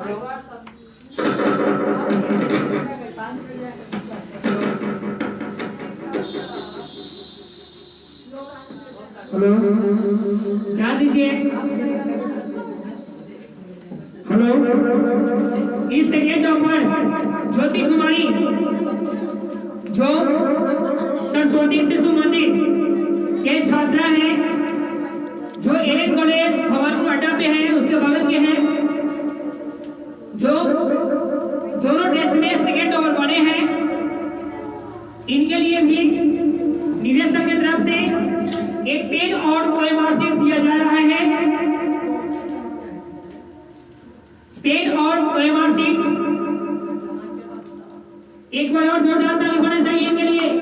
Hello, ध्यान दीजिए। Hello, इस सेकेंड ऑफर ज्योति कुमारी जो सरस्वती शिशु मंदिर के छात्रा हैं, जो एएन कॉलेज भवानीपुर अड्डा पे है, उसके बगल के हैं, जो दोनों टेस्ट में सेकेंड ओवर बने हैं, इनके लिए भी निदेशक की तरफ से एक पेन और कोई मार्कशीट दिया जा रहा है। पेन और कोई मार्कशीट एक बार और जोरदार ताली होना चाहिए इनके लिए।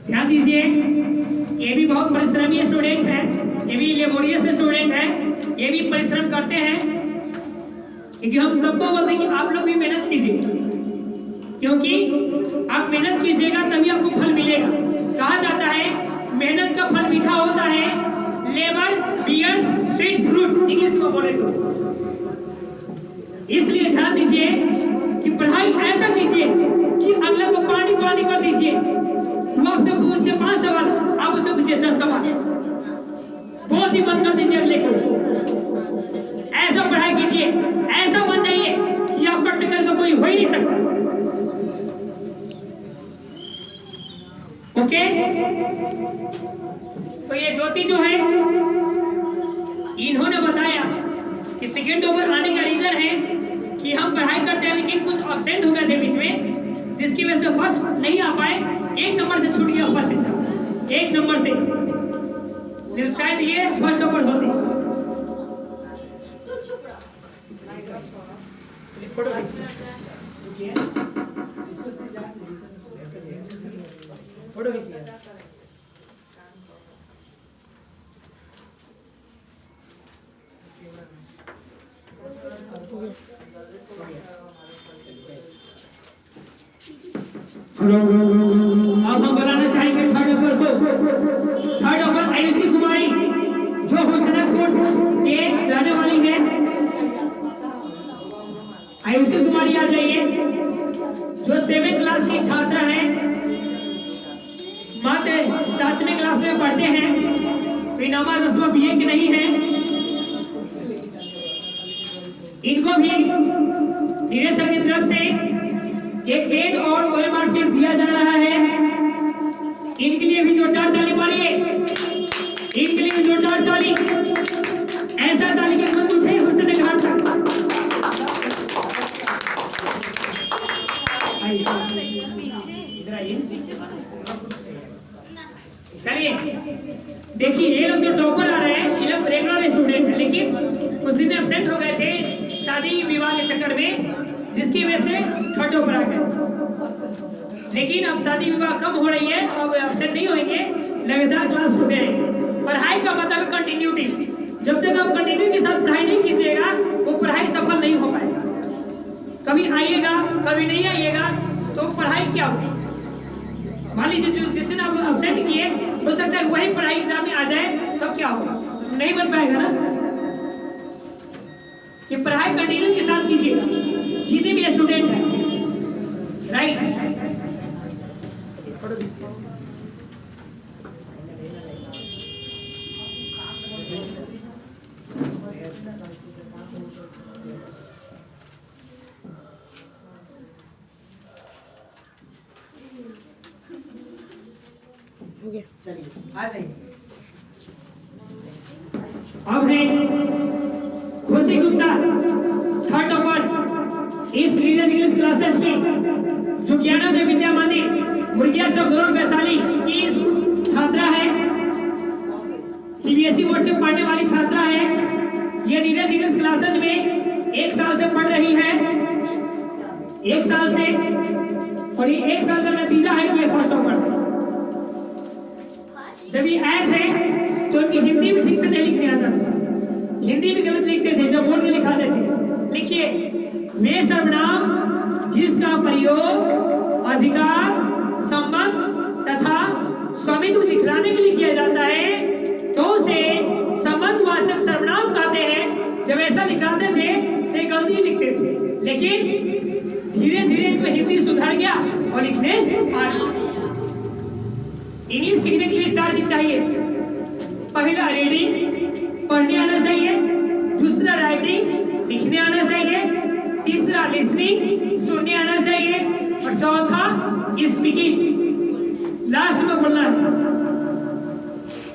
ध्यान दीजिए, ये भी बहुत परिश्रमी स्टूडेंट है, ये भी लेबोरियस स्टूडेंट है, ये भी परिश्रम करते हैं, क्योंकि हम सबको बोलते हैं कि आप लोग भी मेहनत कीजिए, क्योंकि आप मेहनत कीजिएगा तभी आपको फल मिलेगा। कहा जाता है मेहनत का फल मीठा होता है, labour bears sweet fruit, English में बोले तो। इसलिए ध्यान दीजिए कि पढ़ाई ऐसा कीजिए कि अगले को पानी पानी कर दीजिए। वो आपसे पूछे 5 सवाल, आप उससे पूछिए 10 सवाल, बहुत ही बंद कर दीजिए अगले को। ऐसा पढ़ाई कीजिए, ऐसा बन जाइए कि आपका टक्कर का कोई हो ही नहीं सकता। ओके, तो ये ज्योति जो है, इन्होंने बताया कि सेकेंड ओवर आने का रीजन है कि हम पढ़ाई करते हैं लेकिन कुछ अब्सेंट हो गए थे बीच में, जिसकी वजह से फर्स्ट नहीं आ पाए, 1 नंबर से छूट गया फर्स्ट, 1 नंबर से, शायद ये फर्स्ट ओवर होते। फोटो खींचिए। अब हम बनाना चाहेंगे थर्ड ओवर को। थर्ड ओवर आयुषी कुमारी जो होशनापुर के रहने वाली है, आयुषी कुमारी आ जाइए, जो 7th क्लास की छात्रा है, मात्र 7वें क्लास में पढ़ते हैं, कोई 9वां 10वां बीए के नहीं है। इनको भी निदेशक की तरफ से एक पेन और कोई मार्कशीट दिया जा रहा है। इनके लिए भी जोरदार ताली मारिए, इनके लिए भी जोरदार ताली, ऐसा ताली के मत उठे हुसैन घाट तक। इधर आइए, चलिए देखिए, ये लोग जो टॉपर आ रहे हैं, ये लोग रेगुलर स्टूडेंट हैं, लेकिन कुछ दिन एब्सेंट हो गए थे शादी विवाह के चक्कर में, जिसकी वजह से थर्ड ओवर आ गए। लेकिन अब शादी विवाह कम हो रही है, अब एब्सेंट नहीं होंगे, लगातार क्लास होते रहेंगे। पढ़ाई का मतलब है कंटिन्यूटी। जब तक आप कंटिन्यू के साथ पढ़ाई नहीं कीजिएगा, वो पढ़ाई सफल नहीं हो पाएगा। कभी आइएगा, कभी नहीं आइएगा, तो पढ़ाई क्या होगी? मान लीजिए जिस दिन आप एब्सेंट किए, हो सकता है वही पढ़ाई एग्जाम में आ जाए, तब क्या होगा? नहीं बन पाएगा ना। कि पढ़ाई कंटिन्यू के साथ कीजिएगा, जितने भी स्टूडेंट हैं, राइट। चलिए आ जाइए। अब है खुशी गुप्ता, थर्ड ओवर इस रीजन इंग्लिश क्लासेस की, जो ज्ञानोदय विद्या मंदिर मुर्गिया चौक रोड वैशाली की छात्रा है, सीबीएसई बोर्ड से पढ़ने वाली छात्रा है। ये नीरज इंग्लिश क्लासेस में 1 साल से पढ़ रही है, 1 साल से, और ये 1 साल का नतीजा है कि ये फर्स्ट ओवर। जब ये आए थे तो उनकी हिंदी भी ठीक से नहीं लिखने आता था, हिंदी भी गलत लिखते थे, जब बोल के लिखाते थे। लिखिए, वे सर्वनाम जिसका प्रयोग अधिकार संबंध तथा स्वामित्व दिखलाने के लिए किया जाता है तो उसे संबंधवाचक सर्वनाम कहते हैं। जब ऐसा लिखाते थे तो गलती लिखते थे, लेकिन धीरे धीरे इनको हिंदी सुधर गया और लिखने आ गया। इंग्लिश सीखने के लिए 4 चीज चाहिए। पहला रीडिंग, पढ़ने आना चाहिए। दूसरा राइटिंग, लिखने आना चाहिए। तीसरा लिसनिंग, सुनने आना चाहिए। और चौथा स्पीकिंग, लास्ट में बोलना है।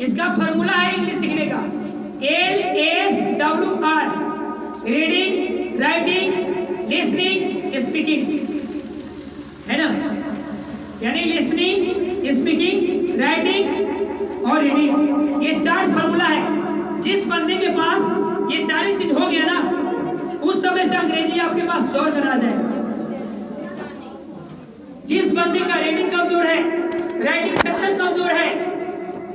इसका फॉर्मूला है इंग्लिश सीखने का LSWR, reading, writing, listening, speaking, है ना। यानी लिसनिंग, स्पीकिंग, राइटिंग और रीडिंग, ये 4 फॉर्मूला है। जिस बंदे के पास ये 4 चीज हो गया ना, उस समय से अंग्रेजी आपके पास दौड़ कर आ जाएगा। जिस बंदे का रीडिंग कमजोर है, राइटिंग सेक्शन कमजोर है,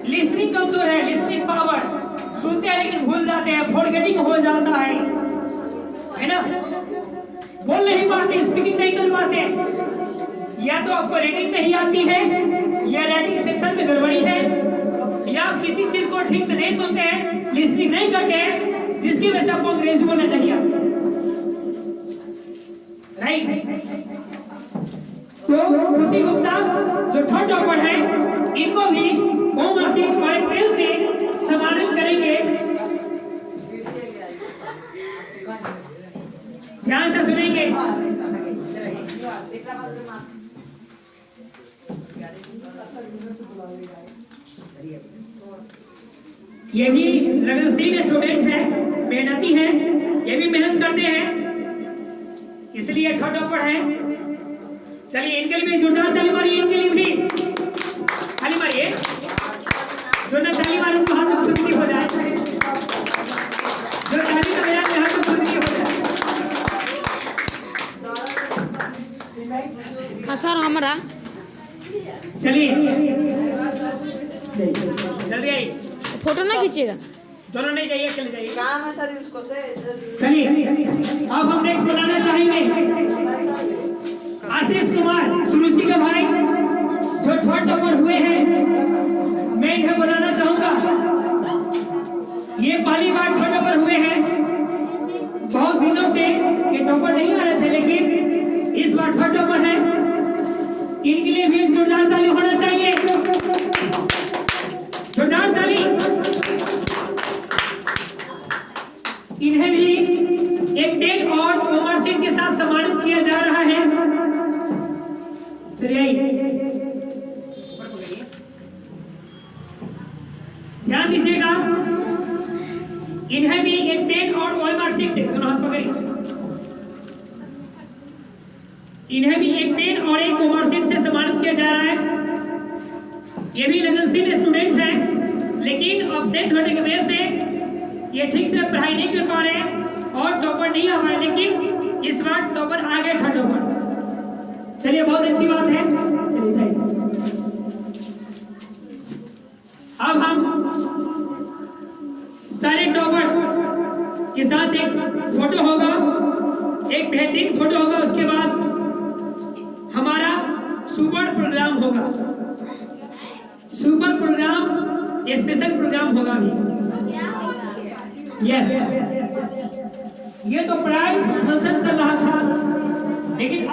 लिसनिंग कमजोर है, लिसनिंग पावर, सुनते हैं लेकिन भूल जाते हैं, फॉरगेटिंग हो जाता है ना, बोल नहीं पाते, स्पीकिंग नहीं कर पाते, या तो आपको रीडिंग नहीं आती है, या राइटिंग सेक्शन में गड़बड़ी है, या आप किसी चीज को ठीक से नहीं सुनते हैं, लिसनिंग नहीं करते हैं, जिसकी वजह से आपको अंग्रेजी बोलना नहीं आता। राइट। तो खुशी गुप्ता जो थर्ड टॉपर है, इनको भी होम असिस्ट और पेन से सम्मानित करेंगे। ध्यान से सुनेंगे। ये भी लगनशील स्टूडेंट है, मेहनती है, ये भी मेहनत करते हैं, इसलिए थर्ड टॉपर है। चलिए इनके लिए भी जोरदार ताली मारिए। इनके लिए भी ताली मारिए, जोरदार ताली मारिए, उनको हाथ में खुशी हो जाए, जो ताली का मेरा हाथ में खुशी हो जाए। हाँ सर हमारा। चलिए जल्दी आइए, फोटो ना खींचिएगा, दोनों नहीं जाइए, चले जाइए। काम है सर उसको से। चलिए अब हम नेक्स्ट बुलाना चाहेंगे आशीष कुमार सुरुचि के भाई, जो थर्ड टॉपर हुए हैं। मैं इन्हें बुलाना चाहूंगा। ये पहली बार थर्ड टॉपर हुए हैं, बहुत दिनों से ये टॉपर नहीं आ रहे थे, लेकिन इस बार थर्ड टॉपर है। इनके लिए भी जोरदार ताली होना चाहिए, जोरदार ताली। इन्हें भी एक पेन और कॉमर्शियल के साथ सम्मानित किया जा रहा है। ध्यान दीजिएगा, इन्हें भी एक पेन और कॉमर्शियल से, दोनों हाथ पकड़िए, इन्हें भी एक पेन और एक कॉमर्शियल से सम्मानित किया जा रहा है। ये भी लगनशील स्टूडेंट है, लेकिन अब्सेंट होने की वजह से ये ठीक से पढ़ाई नहीं कर पा रहे हैं और टॉपर नहीं आ पाए, लेकिन इस बार टॉपर आ गए, थर्ड टॉपर। चलिए बहुत अच्छी बात है। चलिए जाइए। अब हम सारे टॉपर के साथ एक फोटो होगा, एक बेहतरीन फोटो होगा, उसके बाद हमारा सुपर प्रोग्राम होगा। सुपर प्रोग्राम, स्पेशल प्रोग्राम होगा भी। यस, ये तो प्राइज फंक्शन चल रहा था, लेकिन